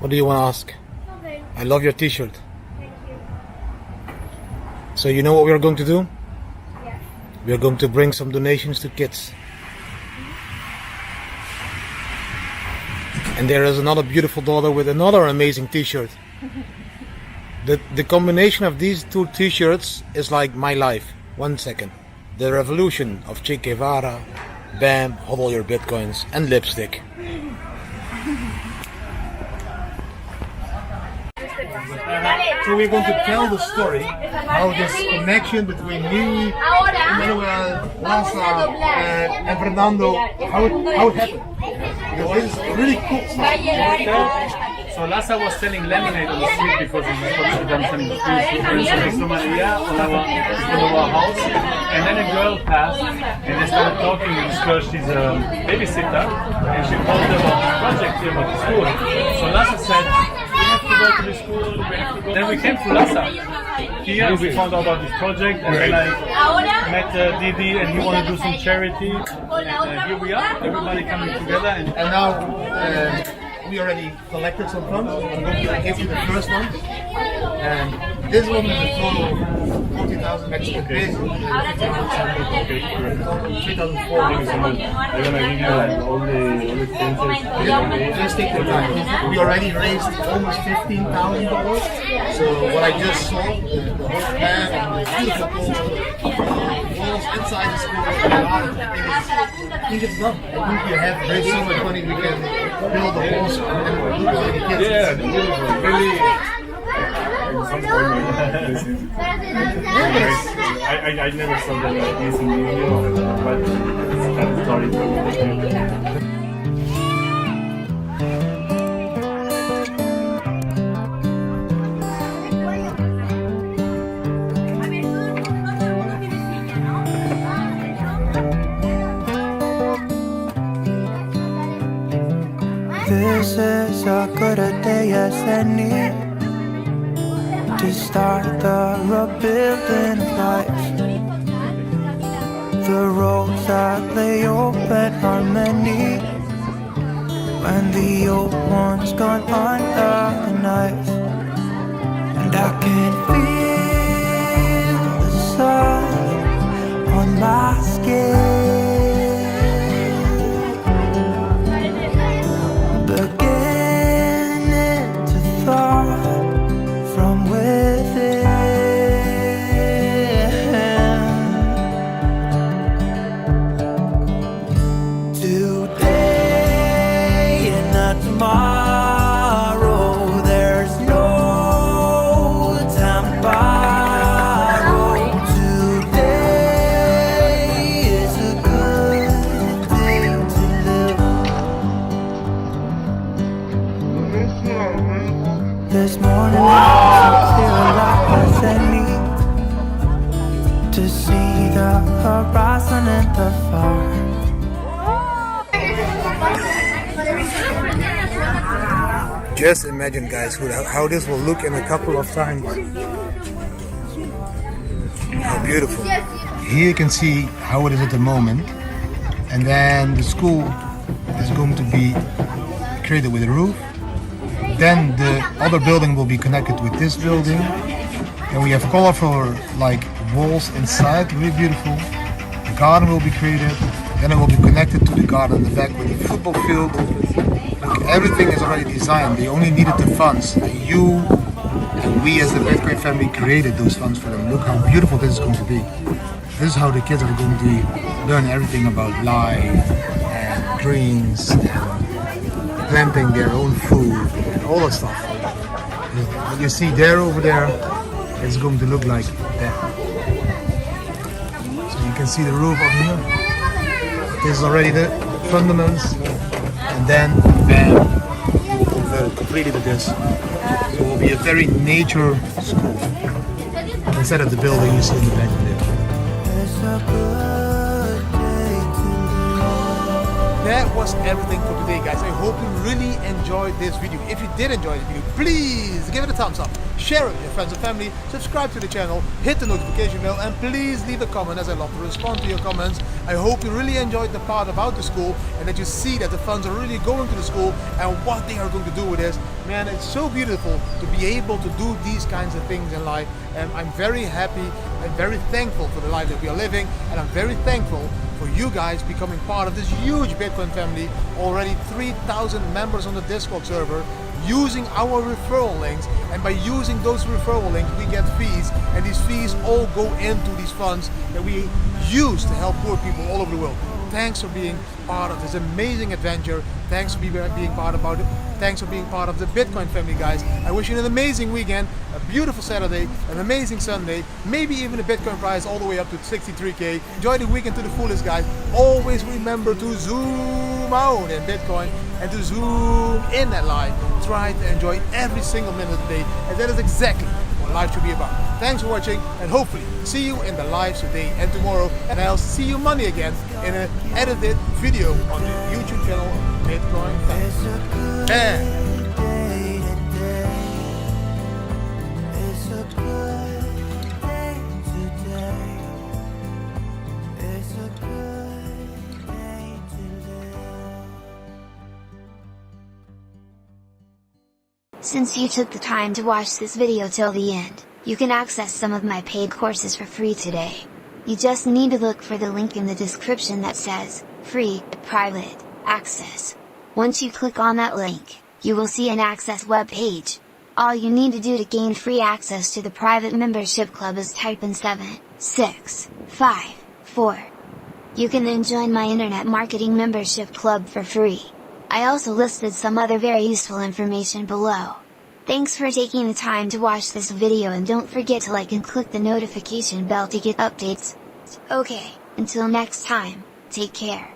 What do you want to ask? Okay. I love your t-shirt. Thank you. So you know what we are going to do? Yeah. We are going to bring some donations to kids. And there is another beautiful daughter with another amazing t-shirt. The combination of these two t-shirts is like my life. 1 second. The revolution of Che Guevara, bam, hodl your bitcoins, and lipstick. So we're going to tell the story how this connection between me, Manuel, Lassa, and Fernando, how it happened. Because it's really cool stuff. So Lassa was selling lemonade on the street because he was supposed to done some street. So next to Maria on our house, and then a girl passed, and they started talking with this girl. She's a babysitter, and she told them about this project here about the school. So Lassa said, we have to go to the school, we have to go. Then we came to Lassa. Here we found out about this project, and then I met Divi, and he wanted to do some charity. And here we are, everybody coming together. And now we already collected some funds. I'm going to give you the first one. And this one is a total of 40,000 Mexican pesos. 3,400. I'm gonna give you all the expenses. Just take the time. We already raised almost $15,000. So what I just saw, the whole plan and the beautiful walls inside the school, I think it's done. I think we have raised so much money we can build the whole school and look like the kids. Yeah, really. I never saw that like this in video, but it's kind of story. This is as good a day as any to start the rebuilding of life. The roads that lay open are many when the old one's gone under the knife. And I can feel the sun on my skin, beginning to thaw from within. Today and not tomorrow, there's no time to borrow. Today is a good day to live. This morning I feel like as any to see the horizon in the far. Just imagine, guys, how this will look in a couple of times. How beautiful. Here you can see how it is at the moment. And then the school is going to be created with a roof. Then the other building will be connected with this building. And we have colorful like walls inside, really beautiful. The garden will be created. Then it will be connected to the garden in the back with the football field. Look, everything is already designed. They only needed the funds. You and we as the Bitcoin family created those funds for them. Look how beautiful this is going to be. This is how the kids are going to learn everything about life and greens and planting their own food and all that stuff. What you see there over there is going to look like that. So you can see the roof up here. This is already the fundamentals, and then bam, converted completely to this. So it will be a very nature school instead of the building you see in the back there. That was everything for today, guys. I hope you really enjoyed this video. If you did enjoy this video, please give it a thumbs up. share it with your friends and family, subscribe to the channel, hit the notification bell, and please leave a comment, as I love to respond to your comments. I hope you really enjoyed the part about the school and that you see that the funds are really going to the school and what they are going to do with this. Man, it's so beautiful to be able to do these kinds of things in life, and I'm very happy and very thankful for the life that we are living, and I'm very thankful for you guys becoming part of this huge Bitcoin family. Already 3,000 members on the Discord server using our referral links, and by using those referral links we get fees, and these fees all go into these funds that we use to help poor people all over the world. Thanks for being part of this amazing adventure. Thanks for being part about it. Thanks for being part of the Bitcoin family, guys. I wish you an amazing weekend, a beautiful Saturday, an amazing Sunday, maybe even a Bitcoin price all the way up to 63k. Enjoy the weekend to the fullest, guys. Always remember to zoom out in Bitcoin and to zoom in at life. Try to enjoy every single minute of the day, and that is exactly what life should be about. Thanks for watching, and hopefully see you in the lives today and tomorrow, and I'll see you Monday again in an edited video on the YouTube channel Bitcoin Family. Since you took the time to watch this video till the end, you can access some of my paid courses for free today. You just need to look for the link in the description that says, Free, Private, Access. Once you click on that link, you will see an Access web page. All you need to do to gain free access to the private membership club is type in 7654. You can then join my Internet Marketing Membership Club for free. I also listed some other very useful information below. Thanks for taking the time to watch this video, and don't forget to like and click the notification bell to get updates. Okay, until next time, take care.